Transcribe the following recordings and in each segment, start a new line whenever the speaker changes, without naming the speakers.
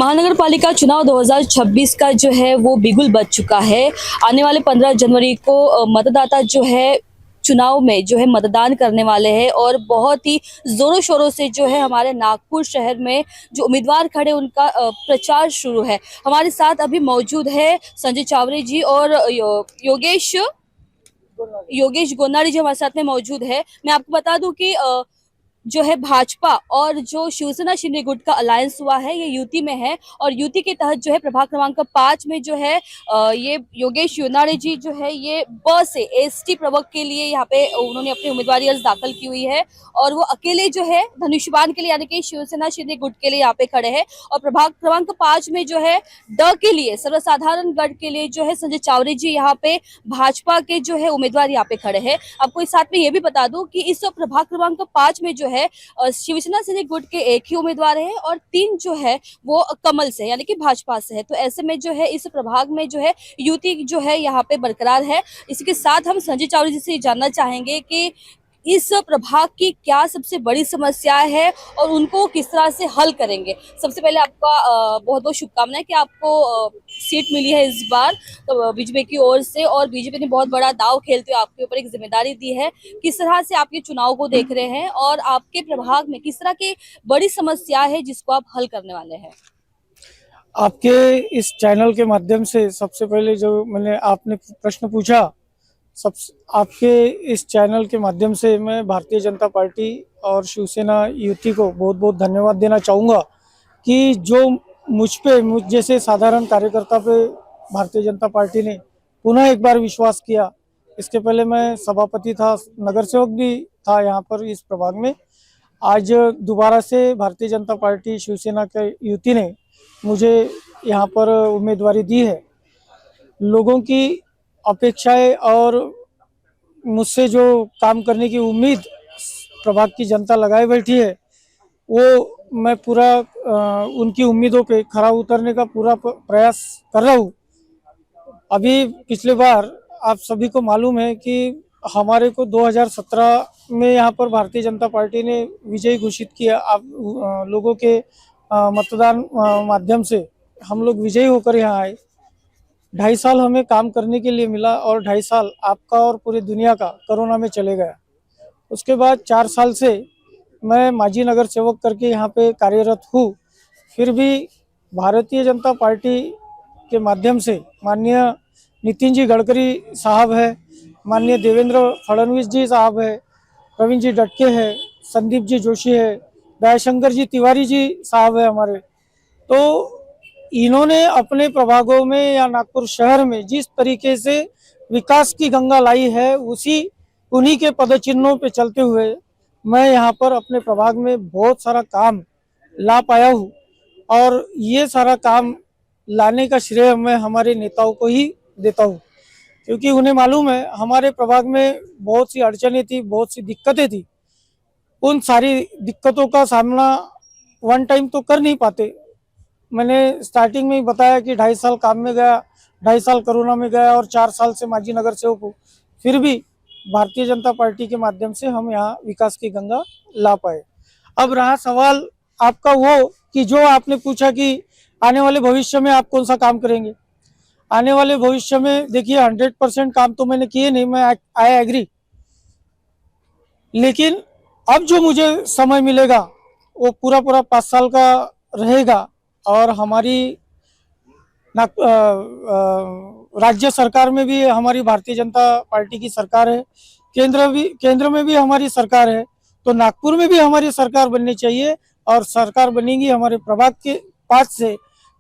महानगर पालिका चुनाव 2026 का जो है वो बिगुल बज चुका है। आने वाले 15 जनवरी को मतदाता जो है चुनाव में जो है मतदान करने वाले हैं और बहुत ही जोरों शोरों से जो है हमारे नागपुर शहर में जो उम्मीदवार खड़े उनका प्रचार शुरू है। हमारे साथ अभी मौजूद है संजय चावरे जी और योगेश योगेश गोनारी जी हमारे साथ में मौजूद है। मैं आपको बता दूं कि जो है भाजपा और जो शिवसेना शिंदे गुट का अलायंस हुआ है ये यूटी में है और यूटी के तहत जो है प्रभाग क्रमांक 5 में जो है ये योगेश योनारे जी जो है ये ब से एसटी प्रवक्ता के लिए यहाँ पे उन्होंने अपनी उम्मीदवारी अर्ज दाखिल की हुई है और वो अकेले जो है धनुष्यबाण के लिए यानी कि शिवसेना शिंदे गुट के लिए यहाँ पे खड़े हैं। और प्रभाग क्रमांक 5 में जो है ड के लिए सर्वसाधारण गढ़ के लिए जो है संजय चावरे जी यहाँ पे भाजपा के जो है उम्मीदवार यहाँ पे खड़े हैं। आपको इस साथ में ये भी बता दूं कि इस प्रभाग क्रमांक 5 में जो है शिवसेना से गुट के एक ही उम्मीदवार है और 3 जो है वो कमल से यानी कि भाजपा से है। तो ऐसे में जो है इस प्रभाग में जो है युति जो है यहाँ पे बरकरार है। इसी के साथ हम संजय चावरे जी से जानना चाहेंगे कि इस प्रभाग की क्या सबसे बड़ी समस्या है और उनको किस तरह से हल करेंगे। सबसे पहले आपका बहुत बहुत शुभकामनाएं कि आपको सीट मिली है इस बार तो बीजेपी की ओर से और बीजेपी ने बहुत बड़ा दाव खेलते हुए आपके ऊपर एक जिम्मेदारी दी है। किस तरह से आप ये चुनाव को देख रहे हैं और आपके प्रभाग में किस तरह की बड़ी समस्या है जिसको आप हल करने वाले हैं।
आपके इस चैनल के माध्यम से सबसे पहले जो आपने प्रश्न पूछा, सब आपके इस चैनल के माध्यम से मैं भारतीय जनता पार्टी और शिवसेना युति को बहुत बहुत धन्यवाद देना चाहूँगा कि जो मुझ जैसे साधारण कार्यकर्ता पे भारतीय जनता पार्टी ने पुनः एक बार विश्वास किया। इसके पहले मैं सभापति था, नगर सेवक भी था यहाँ पर इस प्रभाग में। आज दोबारा से भारतीय जनता पार्टी शिवसेना के युति ने मुझे यहाँ पर उम्मीदवारी दी है। लोगों की अपेक्षाएं और मुझसे जो काम करने की उम्मीद प्रभाग की जनता लगाए बैठी है वो मैं पूरा उनकी उम्मीदों पे खरा उतरने का पूरा प्रयास कर रहा हूँ। अभी पिछले बार आप सभी को मालूम है कि हमारे को 2017 में यहाँ पर भारतीय जनता पार्टी ने विजयी घोषित किया। आप लोगों के मतदान माध्यम से हम लोग विजयी होकर यहाँ आए। 2.5 साल हमें काम करने के लिए मिला और 2.5 साल आपका और पूरी दुनिया का कोरोना में चले गया। उसके बाद 4 साल से मैं माजी नगर सेवक करके यहाँ पे कार्यरत हूँ। फिर भी भारतीय जनता पार्टी के माध्यम से माननीय नितिन जी गडकरी साहब है, माननीय देवेंद्र फडणवीस जी साहब है, प्रवीण जी डटके है, संदीप जी जोशी है, दयाशंकर जी तिवारी जी साहब है हमारे। तो इन्होंने अपने प्रभागों में या नागपुर शहर में जिस तरीके से विकास की गंगा लाई है उन्हीं के पदचिन्हों पे चलते हुए मैं यहाँ पर अपने प्रभाग में बहुत सारा काम ला पाया हूँ। और ये सारा काम लाने का श्रेय मैं हमारे नेताओं को ही देता हूँ, क्योंकि उन्हें मालूम है हमारे प्रभाग में बहुत सी अड़चनें थी, बहुत सी दिक्कतें थी। उन सारी दिक्कतों का सामना वन टाइम तो कर नहीं पाते। मैंने स्टार्टिंग में ही बताया कि 2.5 साल काम में गया, 2.5 साल कोरोना में गया और 4 साल से माजी नगर सेवक हूँ। फिर भी भारतीय जनता पार्टी के माध्यम से हम यहाँ विकास की गंगा ला पाए। अब रहा सवाल आपका वो कि जो आपने पूछा कि आने वाले भविष्य में आप कौन सा काम करेंगे। आने वाले भविष्य में देखिए 100% काम तो मैंने किए नहीं, मैं आई एग्री, लेकिन अब जो मुझे समय मिलेगा वो पूरा 5 साल का रहेगा। और हमारी राज्य सरकार में भी हमारी भारतीय जनता पार्टी की सरकार है, केंद्र में भी हमारी सरकार है, तो नागपुर में भी हमारी सरकार बननी चाहिए और सरकार बनेगी हमारे प्रभाग के 5 से,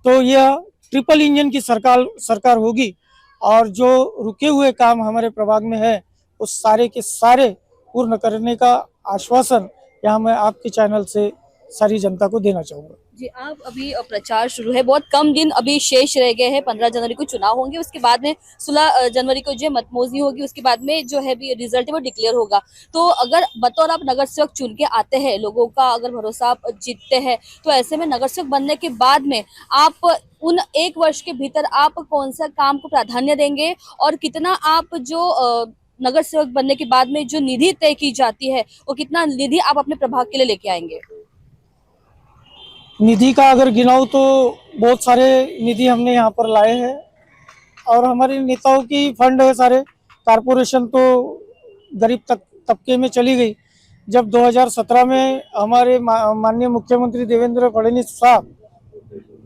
तो यह ट्रिपल इंजन की सरकार होगी। और जो रुके हुए काम हमारे प्रभाग में है उस सारे के सारे पूर्ण करने का आश्वासन यहाँ मैं आपके चैनल से सारी जनता को देना चाहूँगा।
जी, आप अभी प्रचार शुरू है, बहुत कम दिन अभी शेष रह गए हैं। 15 जनवरी को चुनाव होंगे, उसके बाद में 16 जनवरी को जो मतमोजनी होगी, उसके बाद में जो है भी रिजल्ट है वो डिक्लेयर होगा। तो अगर बतौर आप नगर सेवक चुन के आते हैं, लोगों का अगर भरोसा आप जीतते हैं, तो ऐसे में नगर सेवक बनने के बाद में आप उन 1 वर्ष के भीतर आप कौन सा काम को प्राधान्य देंगे और कितना आप जो नगर सेवक बनने के बाद में जो निधि तय की जाती है वो कितना निधि आप अपने प्रभाग के लिए लेके आएंगे।
निधि का अगर गिनाऊं तो बहुत सारे निधि हमने यहाँ पर लाए हैं और हमारे नेताओं की फंड है सारे। कारपोरेशन तो गरीब तबके में चली गई। जब 2017 में हमारे माननीय मुख्यमंत्री देवेंद्र फडणवीस साहब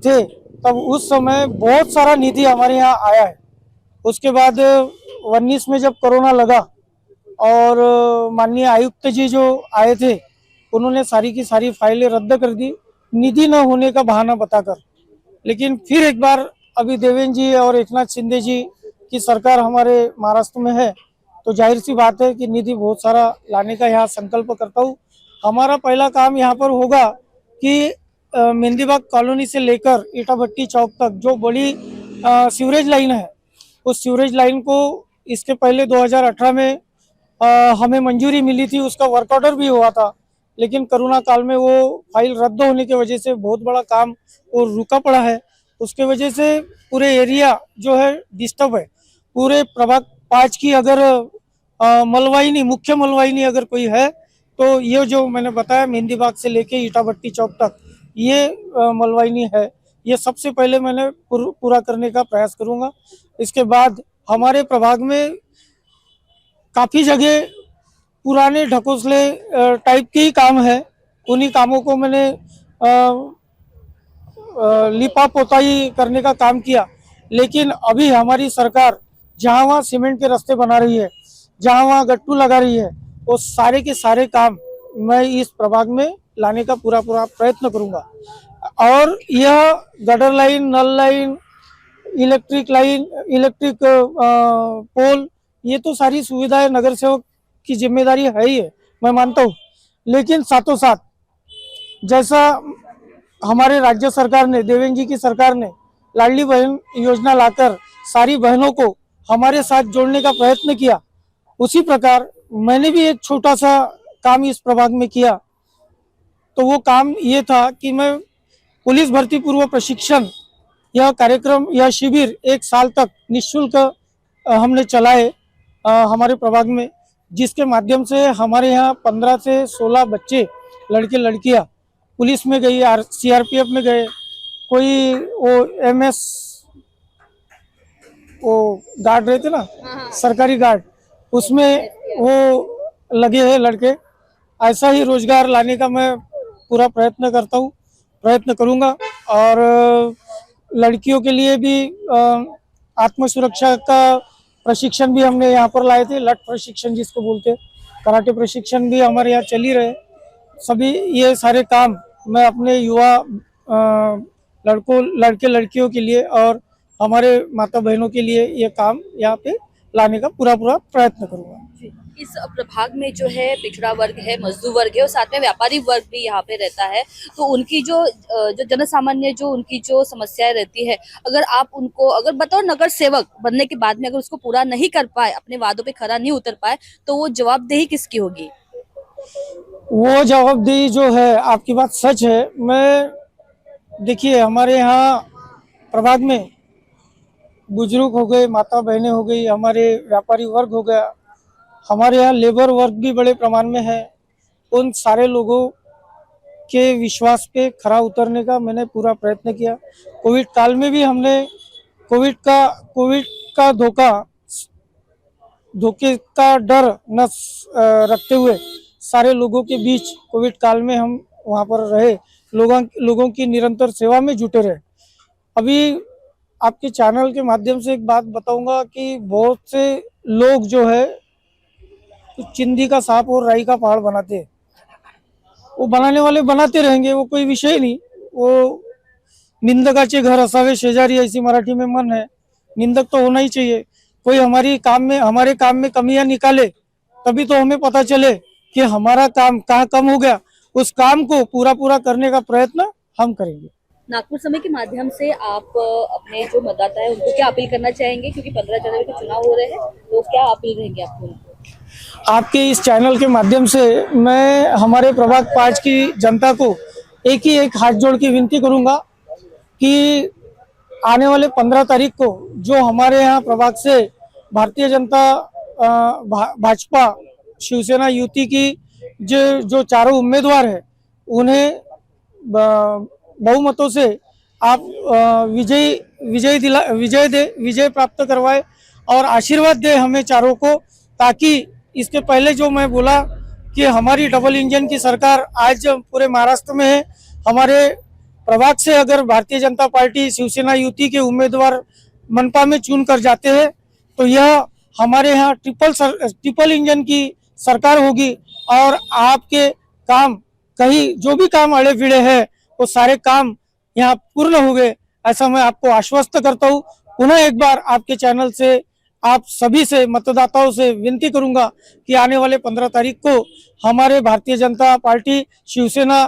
थे, तब उस समय बहुत सारा निधि हमारे यहाँ आया है। उसके बाद 19 में जब कोरोना लगा और माननीय आयुक्त जी जो आए थे, उन्होंने सारी की सारी फाइलें रद्द कर दी निधि न होने का बहाना बताकर। लेकिन फिर एक बार अभी देवेंद्र जी और एकनाथ शिंदे जी की सरकार हमारे महाराष्ट्र में है, तो जाहिर सी बात है कि निधि बहुत सारा लाने का यहाँ संकल्प करता हूँ। हमारा पहला काम यहाँ पर होगा कि मेहंदीबाग कॉलोनी से लेकर ईटा भट्टी चौक तक जो बड़ी सीवरेज लाइन है, उस सीवरेज लाइन को इसके पहले 2018 में हमें मंजूरी मिली थी, उसका वर्क ऑर्डर भी हुआ था। लेकिन कोरोना काल में वो फाइल रद्द होने की वजह से बहुत बड़ा काम वो रुका पड़ा है। उसके वजह से पूरे एरिया जो है डिस्टर्ब है। पूरे प्रभाग 5 की अगर मलवाइनी, मुख्य मलवाइनी अगर कोई है तो ये जो मैंने बताया मेहंदीबाग से लेके ईटा भट्टी चौक तक ये मलवाइनी है। ये सबसे पहले मैंने पूरा करने का प्रयास करूंगा। इसके बाद हमारे प्रभाग में काफ़ी जगह पुराने ढकोसले टाइप के ही काम है। उन्हीं कामों को मैंने लिपा पोताई करने का काम किया। लेकिन अभी हमारी सरकार जहाँ वहाँ सीमेंट के रास्ते बना रही है, जहाँ वहाँ गट्टू लगा रही है, वो सारे के सारे काम मैं इस प्रभाग में लाने का पूरा प्रयत्न करूंगा। और यह गटर लाइन, नल line, electric line, electric pole, ये तो सारी सुविधाएं नगर सेवक की जिम्मेदारी है ही है, मैं मानता हूँ। लेकिन साथों साथ जैसा हमारे राज्य सरकार ने, देवेंद्र जी की सरकार ने लाडली बहन योजना लाकर सारी बहनों को हमारे साथ जोड़ने का प्रयत्न किया, उसी प्रकार मैंने भी एक छोटा सा काम इस प्रभाग में किया। तो वो काम ये था कि मैं पुलिस भर्ती पूर्व प्रशिक्षण, यह कार्यक्रम, यह शिविर 1 साल तक निःशुल्क हमने चलाए हमारे प्रभाग में, जिसके माध्यम से हमारे यहाँ 15 से 16 बच्चे, लड़के लड़कियां पुलिस में गई, सीआरपीएफ में गए, कोई वो एमएस वो गार्ड रहते ना, सरकारी गार्ड, उसमें वो लगे हैं लड़के। ऐसा ही रोजगार लाने का मैं पूरा प्रयत्न करता हूँ, प्रयत्न करूँगा। और लड़कियों के लिए भी आत्म सुरक्षा का प्रशिक्षण भी हमने यहाँ पर लाए थे, लट प्रशिक्षण जिसको बोलते हैं, कराटे प्रशिक्षण भी हमारे यहाँ चल ही रहे। सभी ये सारे काम मैं अपने युवा लड़के लड़कियों के लिए और हमारे माता बहनों के लिए ये काम यहाँ पे लाने का पूरा प्रयत्न करूँगा।
इस प्रभाग में जो है पिछड़ा वर्ग है, मजदूर वर्ग है और साथ में व्यापारी वर्ग भी यहाँ पे रहता है। तो उनकी जो जनसामान्य जो उनकी जो समस्याएं रहती है, अगर आप उनको अगर बतौर नगर सेवक बनने के बाद में अगर उसको पूरा नहीं कर पाए, अपने वादों पे खरा नहीं उतर पाए, तो वो जवाबदेही किसकी होगी?
वो जवाबदेही जो है, आपकी बात सच है। मैं देखिए हमारे यहाँ प्रभाग में बुजुर्ग हो गए, माता बहनें हो गई, हमारे व्यापारी वर्ग हो गया, हमारे यहाँ लेबर वर्ग भी बड़े प्रमाण में है। उन सारे लोगों के विश्वास पे खरा उतरने का मैंने पूरा प्रयत्न किया। कोविड काल में भी हमने कोविड का धोखे का डर न रखते हुए सारे लोगों के बीच कोविड काल में हम वहाँ पर रहे, लोगों की निरंतर सेवा में जुटे रहे। अभी आपके चैनल के माध्यम से एक बात बताऊंगा कि बहुत से लोग जो है तो चिंदी का सांप और राई का पहाड़ बनाते हैं। वो बनाने वाले बनाते रहेंगे, वो कोई विषय नहीं। वो निंदकाचे घर असावे शेजारी, ऐसी मराठी में मन है। निंदक तो होना ही चाहिए। कोई हमारे काम में कमियां निकाले, तभी तो हमें पता चले कि हमारा काम कहाँ कम हो गया। उस काम को पूरा करने का प्रयत्न हम करेंगे।
नागपुर समय के माध्यम से आप अपने जो मतदाता है उनको क्या अपील करना चाहेंगे, क्योंकि 15 जनवरी के चुनाव हो रहे हैं, तो क्या अपील रहेंगे आपको?
आपके इस चैनल के माध्यम से मैं हमारे प्रभाग 5 की जनता को एक हाथ जोड़ की विनती करूंगा कि आने वाले 15 तारीख को जो हमारे यहाँ प्रभाग से भारतीय जनता भाजपा शिवसेना युति की जो चारों उम्मीदवार है, उन्हें बहुमतों से आप विजय प्राप्त करवाए और आशीर्वाद दे हमें चारों को, ताकि इसके पहले जो मैं बोला कि हमारी डबल इंजन की सरकार आज पूरे महाराष्ट्र में है। हमारे प्रभाग से अगर भारतीय जनता पार्टी शिवसेना युति के उम्मीदवार मनपा में चुन कर जाते हैं तो यह हमारे यहाँ ट्रिपल इंजन की सरकार होगी और आपके काम कहीं जो भी काम अड़े भिड़े हैं वो सारे काम यहाँ पूर्ण हो गए, ऐसा मैं आपको आश्वस्त करता हूँ। पुनः एक बार आपके चैनल से आप सभी से मतदाताओं से विनती करूंगा कि आने वाले 15 तारीख को हमारे भारतीय जनता पार्टी शिवसेना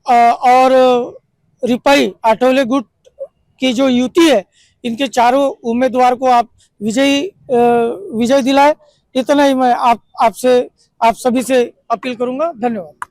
और रिपाई आठवले गुट की जो युति है इनके चारों उम्मीदवार को आप विजय दिलाए। इतना ही मैं आप सभी से अपील करूंगा। धन्यवाद।